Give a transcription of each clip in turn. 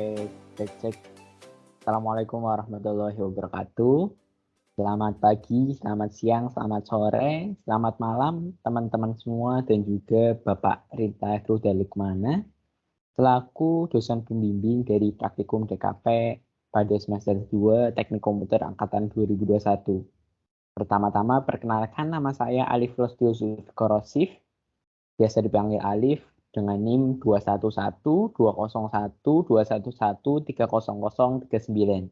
Oke, cek. Assalamualaikum warahmatullahi wabarakatuh. Selamat pagi, selamat siang, selamat sore, selamat malam teman-teman semua dan juga Bapak Rita Rudal Lukmana selaku dosen pembimbing dari Praktikum DKP pada semester 2 Teknik Komputer angkatan 2021. Pertama-tama perkenalkan, nama saya Alif Rostius Korosif, biasa dipanggil Alif, dengan NIM 211-201-211-300-309.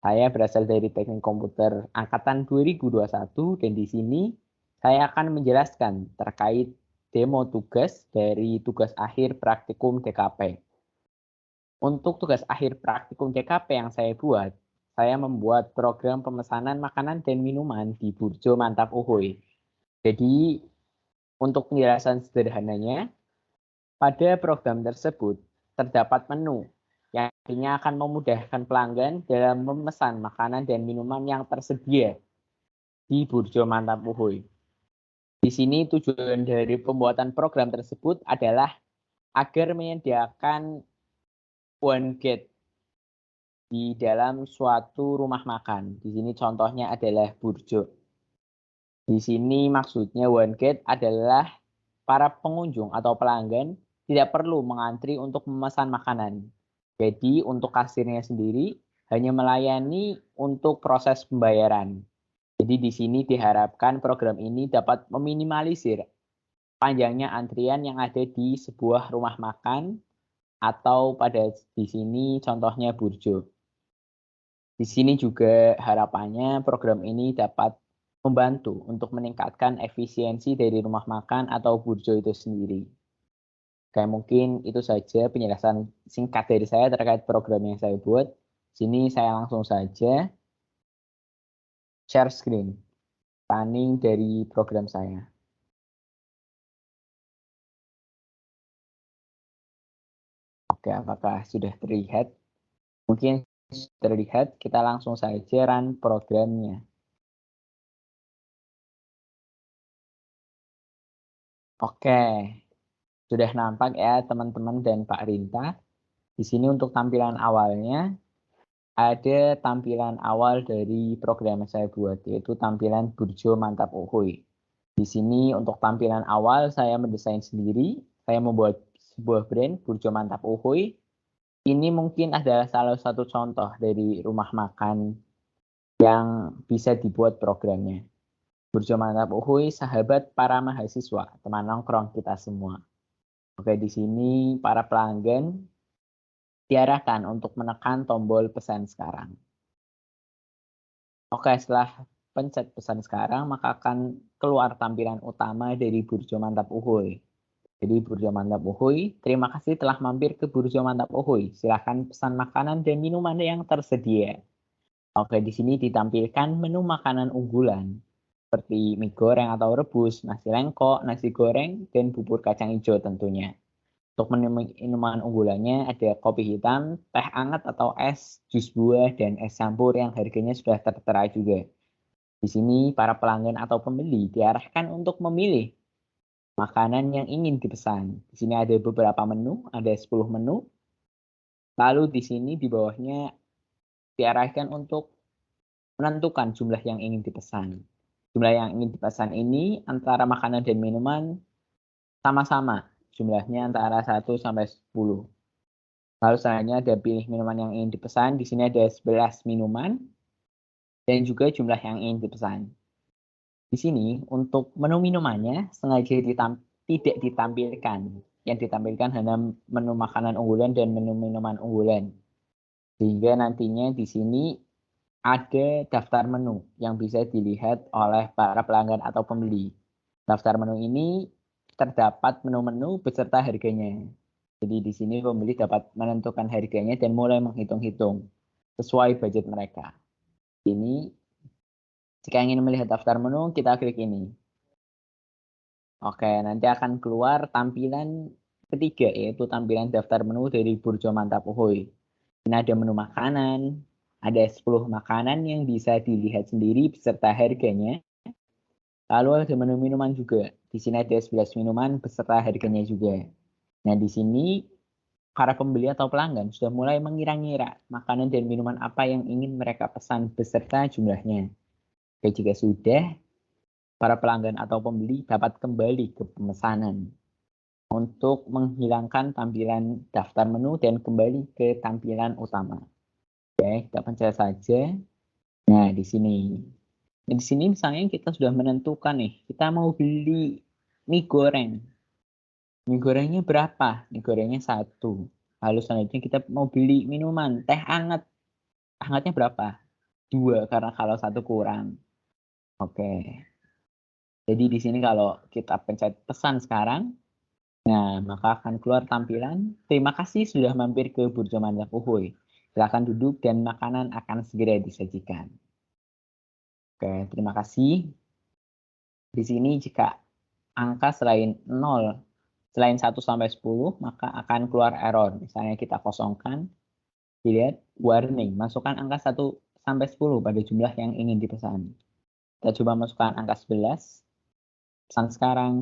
Saya berasal dari Teknik Komputer angkatan 2021 dan di sini saya akan menjelaskan terkait demo tugas dari tugas akhir praktikum DKP. Untuk tugas akhir praktikum DKP yang saya buat, saya membuat program pemesanan makanan dan minuman di Burjo Mantap Uhuy. Jadi untuk penjelasan sederhananya, pada program tersebut terdapat menu yang nantinya akan memudahkan pelanggan dalam memesan makanan dan minuman yang tersedia di Burjo Mantap Uhuy. Di sini tujuan dari pembuatan program tersebut adalah agar menyediakan one gate di dalam suatu rumah makan. Di sini contohnya adalah Burjo. Di sini maksudnya one gate adalah para pengunjung atau pelanggan tidak perlu mengantri untuk memesan makanan. Jadi untuk kasirnya sendiri hanya melayani untuk proses pembayaran. Jadi di sini diharapkan program ini dapat meminimalisir panjangnya antrian yang ada di sebuah rumah makan atau pada di sini contohnya Burjo. Di sini juga harapannya program ini dapat membantu untuk meningkatkan efisiensi dari rumah makan atau Burjo itu sendiri. Kayak mungkin itu saja penjelasan singkat dari saya terkait program yang saya buat. Sini saya langsung saja share screen, running dari program saya. Oke, apakah sudah terlihat? Mungkin sudah terlihat, kita langsung saja run programnya. Oke, sudah nampak ya teman-teman dan Pak Rinta. Di sini untuk tampilan awalnya, ada tampilan awal dari program yang saya buat, yaitu tampilan Burjo Mantap Uhuy. Di sini untuk tampilan awal saya mendesain sendiri, saya membuat sebuah brand Burjo Mantap Uhuy. Ini mungkin adalah salah satu contoh dari rumah makan yang bisa dibuat programnya. Burjo Mantap Uhuy, sahabat para mahasiswa, teman nongkrong kita semua. Oke, di sini para pelanggan diarahkan untuk menekan tombol pesan sekarang. Oke, setelah pencet pesan sekarang, maka akan keluar tampilan utama dari Burjo Mantap Uhuy. Jadi Burjo Mantap Uhuy, terima kasih telah mampir ke Burjo Mantap Uhuy. Silahkan pesan makanan dan minuman yang tersedia. Oke, di sini ditampilkan menu makanan unggulan seperti mie goreng atau rebus, nasi lengko, nasi goreng, dan bubur kacang hijau tentunya. Untuk menu minuman unggulannya ada kopi hitam, teh hangat atau es, jus buah, dan es campur yang harganya sudah tertera juga. Di sini para pelanggan atau pembeli diarahkan untuk memilih makanan yang ingin dipesan. Di sini ada beberapa menu, ada 10 menu. Lalu di sini di bawahnya diarahkan untuk menentukan jumlah yang ingin dipesan. Jumlah yang ingin dipesan ini antara makanan dan minuman sama-sama. Jumlahnya antara 1 sampai 10. Lalu selanjutnya ada pilih minuman yang ingin dipesan. Di sini ada 11 minuman dan juga jumlah yang ingin dipesan. Di sini untuk menu minumannya sengaja tidak ditampilkan. Yang ditampilkan hanya menu makanan unggulan dan menu minuman unggulan. Sehingga nantinya di sini ada daftar menu yang bisa dilihat oleh para pelanggan atau pembeli. Daftar menu ini terdapat menu-menu beserta harganya. Jadi di sini pembeli dapat menentukan harganya dan mulai menghitung-hitung sesuai budget mereka. Ini jika ingin melihat daftar menu, kita klik ini. Oke, nanti akan keluar tampilan ketiga, yaitu tampilan daftar menu dari Burjo Mantap Uhuy. Ini ada menu makanan, ada 10 makanan yang bisa dilihat sendiri beserta harganya. Lalu ada menu minuman juga. Di sini ada 11 minuman beserta harganya juga. Nah, di sini para pembeli atau pelanggan sudah mulai mengira-ngira makanan dan minuman apa yang ingin mereka pesan beserta jumlahnya. Oke, jika sudah, para pelanggan atau pembeli dapat kembali ke pemesanan untuk menghilangkan tampilan daftar menu dan kembali ke tampilan utama. Oke, kita pencet saja. Nah, di sini. Di sini misalnya kita sudah menentukan nih, kita mau beli mie goreng. Mie gorengnya berapa? Mie gorengnya 1. Lalu selanjutnya kita mau beli minuman, teh hangat. Hangatnya berapa? 2, karena kalau 1 kurang. Oke. Jadi di sini kalau kita pencet pesan sekarang, nah maka akan keluar tampilan, terima kasih sudah mampir ke Burjo Mantap Uhuy. Silakan duduk dan makanan akan segera disajikan. Oke, terima kasih. Di sini jika angka selain 0, selain 1 sampai 10, maka akan keluar error. Misalnya kita kosongkan, dilihat warning, masukkan angka 1 sampai 10 pada jumlah yang ingin dipesan. Kita coba masukkan angka 11, pesan sekarang,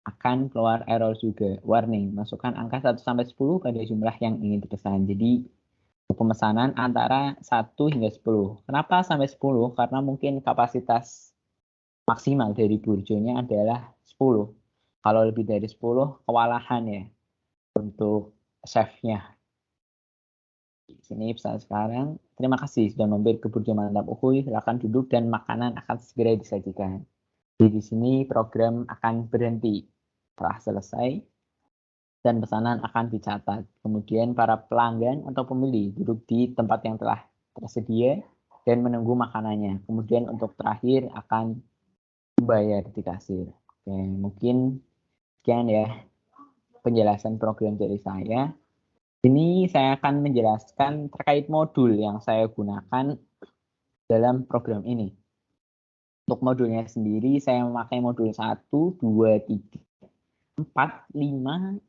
akan keluar error juga. Warning, masukkan angka 1 sampai 10 pada jumlah yang ingin dipesan. Jadi pemesanan antara 1 hingga 10. Kenapa sampai 10? Karena mungkin kapasitas maksimal dari burjonya adalah 10. Kalau lebih dari 10, kewalahan ya untuk chefnya. Di sini pesan sekarang, terima kasih sudah mampir ke Burjo Mantap Uhuy. Silakan duduk dan makanan akan segera disajikan. Jadi di sini program akan berhenti setelah selesai dan pesanan akan dicatat. Kemudian para pelanggan atau pembeli duduk di tempat yang telah tersedia dan menunggu makanannya. Kemudian untuk terakhir akan membayar di kasir. Oke, mungkin sekian ya penjelasan program dari saya. Ini saya akan menjelaskan terkait modul yang saya gunakan dalam program ini. Untuk modulnya sendiri, saya memakai modul 1, 2, 3, 4, 5,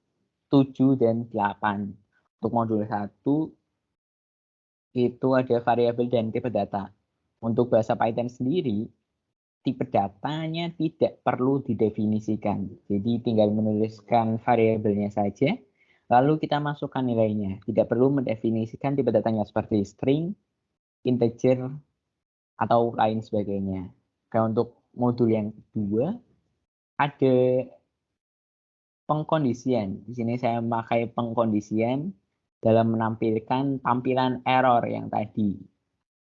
7, dan 8. Untuk modul 1, itu ada variabel dan tipe data. Untuk bahasa Python sendiri, tipe datanya tidak perlu didefinisikan. Jadi tinggal menuliskan variabelnya saja, lalu kita masukkan nilainya. Tidak perlu mendefinisikan tipe datanya seperti string, integer, atau lain sebagainya. Nah, untuk modul yang kedua, ada pengkondisian. Di sini saya memakai pengkondisian dalam menampilkan tampilan error yang tadi.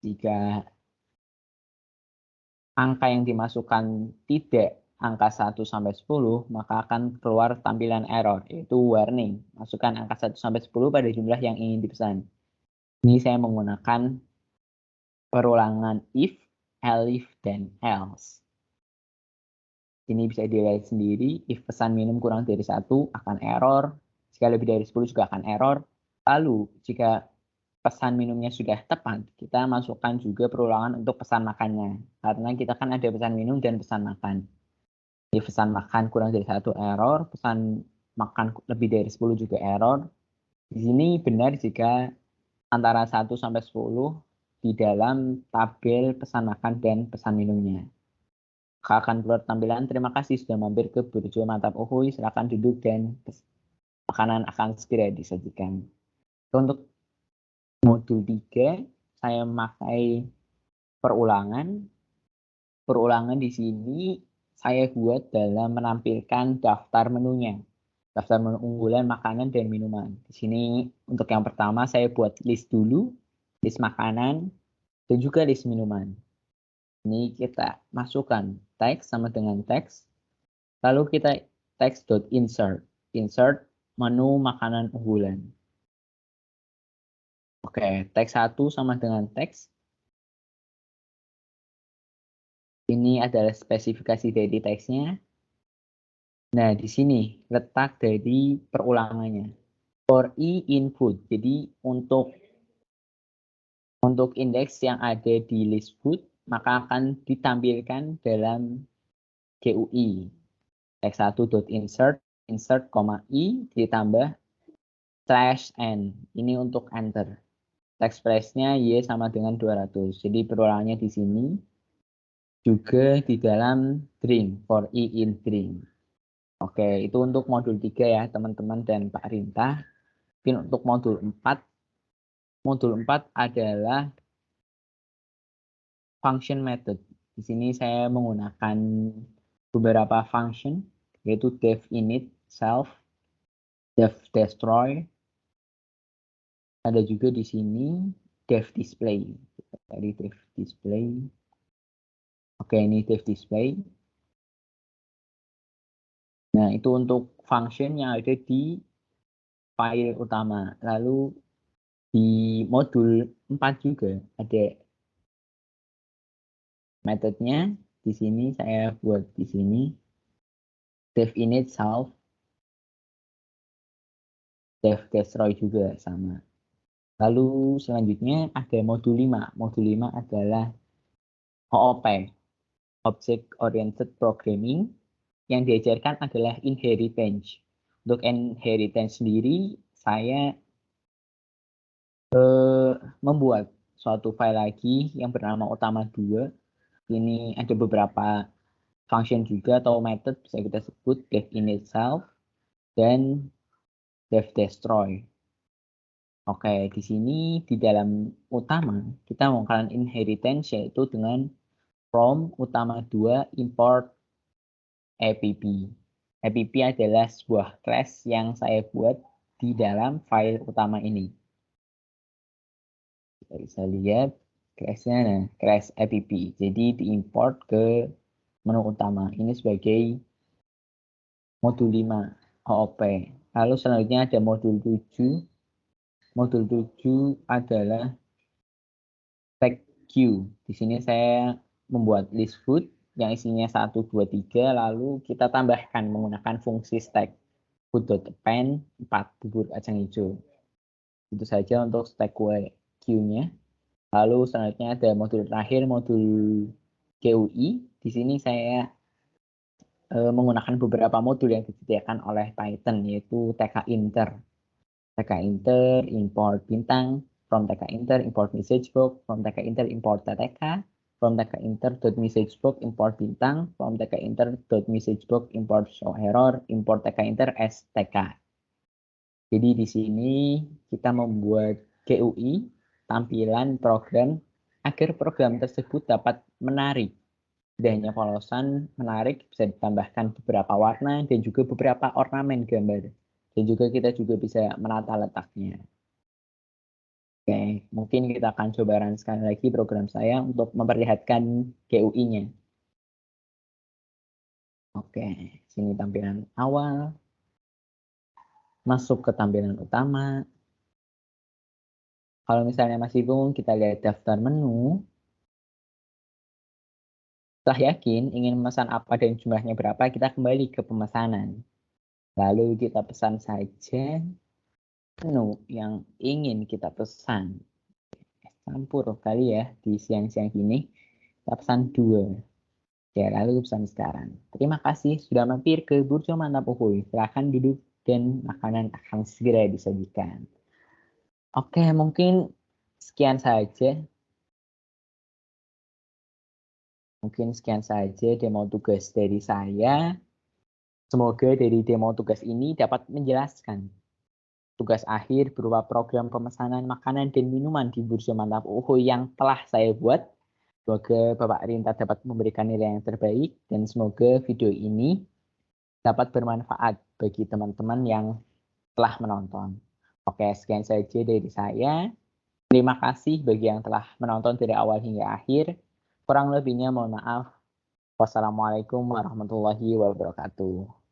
Jika angka yang dimasukkan tidak angka 1 sampai 10, maka akan keluar tampilan error, yaitu warning. Masukkan angka 1 sampai 10 pada jumlah yang ingin dipesan. Ini saya menggunakan perulangan if, elif, dan else. Ini bisa dilihat sendiri, if pesan minum kurang dari 1 akan error, jika lebih dari 10 juga akan error. Lalu, jika pesan minumnya sudah tepat, kita masukkan juga perulangan untuk pesan makannya. Karena kita kan ada pesan minum dan pesan makan. Jadi pesan makan kurang dari 1 error, pesan makan lebih dari 10 juga error. Di sini benar jika antara 1 sampai 10 di dalam tabel pesan makan dan pesan minumnya. Akan keluar tampilan, terima kasih sudah mampir ke Burjo Mantap Uhuy, silakan duduk dan makanan akan segera disajikan. Untuk modul 3, saya memakai perulangan. Perulangan di sini saya buat dalam menampilkan daftar menunya. Daftar menu unggulan makanan dan minuman. Di sini untuk yang pertama saya buat list dulu, list makanan, dan juga list minuman. Ini kita masukkan teks sama dengan teks. Lalu kita text.insert. Insert menu makanan unggulan. Oke, teks 1 sama dengan teks. Ini adalah spesifikasi dari teksnya. Nah, di sini letak dari perulangannya. For e input. Jadi untuk indeks yang ada di list food, maka akan ditampilkan dalam GUI. Text1.insert, insert, i, ditambah /n. Ini untuk enter. Text price-nya y sama dengan 200. Jadi perulangannya di sini. Juga di dalam drink, for e in drink. Oke, itu untuk modul 3 ya teman-teman dan Pak Rintah. Mungkin untuk modul 4. Modul 4 adalah function method. Di sini saya menggunakan beberapa function, yaitu def init, self, def destroy. Ada juga di sini def display. Dari def display. Oke, ini def display. Nah, itu untuk function yang ada di file utama. Lalu di modul 4 juga ada metodenya. Di sini saya buat di sini def init, self, def destroy juga sama. Lalu selanjutnya ada modul 5. Modul 5 adalah OOP, Object Oriented Programming. Yang diajarkan adalah inheritance. Untuk inheritance sendiri, saya membuat suatu file lagi yang bernama utama 2. Ini ada beberapa function juga atau method bisa kita sebut def init self dan def destroy. Oke, di sini di dalam utama kita menggunakan inheritance yaitu dengan from utama 2 import app. App adalah sebuah class yang saya buat di dalam file utama ini. Kita bisa lihat class-nya, nah, class app. Jadi diimport ke menu utama. Ini sebagai modul 5 OOP. Lalu selanjutnya ada modul 7. Modul 7 adalah stack queue. Di sini saya membuat list food yang isinya 1, 2, 3. Lalu kita tambahkan menggunakan fungsi stack food.append 4 bubur kacang hijau. Itu saja untuk stack queue-nya. Lalu selanjutnya ada modul terakhir, modul GUI. Di sini saya menggunakan beberapa modul yang disediakan oleh Python, yaitu tkinter. Tkinter, import bintang, from tkinter, import message box, from tkinter, import ttk, from tkinter.messagebox, import bintang, from tkinter.messagebox, import show error, import tkinter as tk. Jadi di sini kita membuat GUI, tampilan program, agar program tersebut dapat menarik. Tidak hanya polosan, menarik, bisa ditambahkan beberapa warna dan juga beberapa ornamen gambar. Dan juga kita juga bisa menata letaknya. Oke, mungkin kita akan coba run sekali lagi program saya untuk memperlihatkan GUI-nya. Oke, sini tampilan awal. Masuk ke tampilan utama. Kalau misalnya masih bingung, kita lihat daftar menu. Setelah yakin ingin memesan apa dan jumlahnya berapa, kita kembali ke pemesanan. Lalu kita pesan saja menu yang ingin kita pesan. Campur kali ya di siang-siang gini. Kita pesan 2. Ya, lalu pesan sekarang. Terima kasih sudah mampir ke Burjo Mantap Uhuy. Silahkan duduk dan makanan akan segera disajikan. Oke, mungkin sekian saja. Mungkin sekian saja demo tugas dari saya. Semoga dari demo tugas ini dapat menjelaskan tugas akhir berupa program pemesanan makanan dan minuman di Burjo Mantap Uhuy yang telah saya buat. Semoga Bapak Rinta dapat memberikan nilai yang terbaik dan semoga video ini dapat bermanfaat bagi teman-teman yang telah menonton. Oke, sekian saja dari saya. Terima kasih bagi yang telah menonton dari awal hingga akhir. Kurang lebihnya mohon maaf. Wassalamualaikum warahmatullahi wabarakatuh.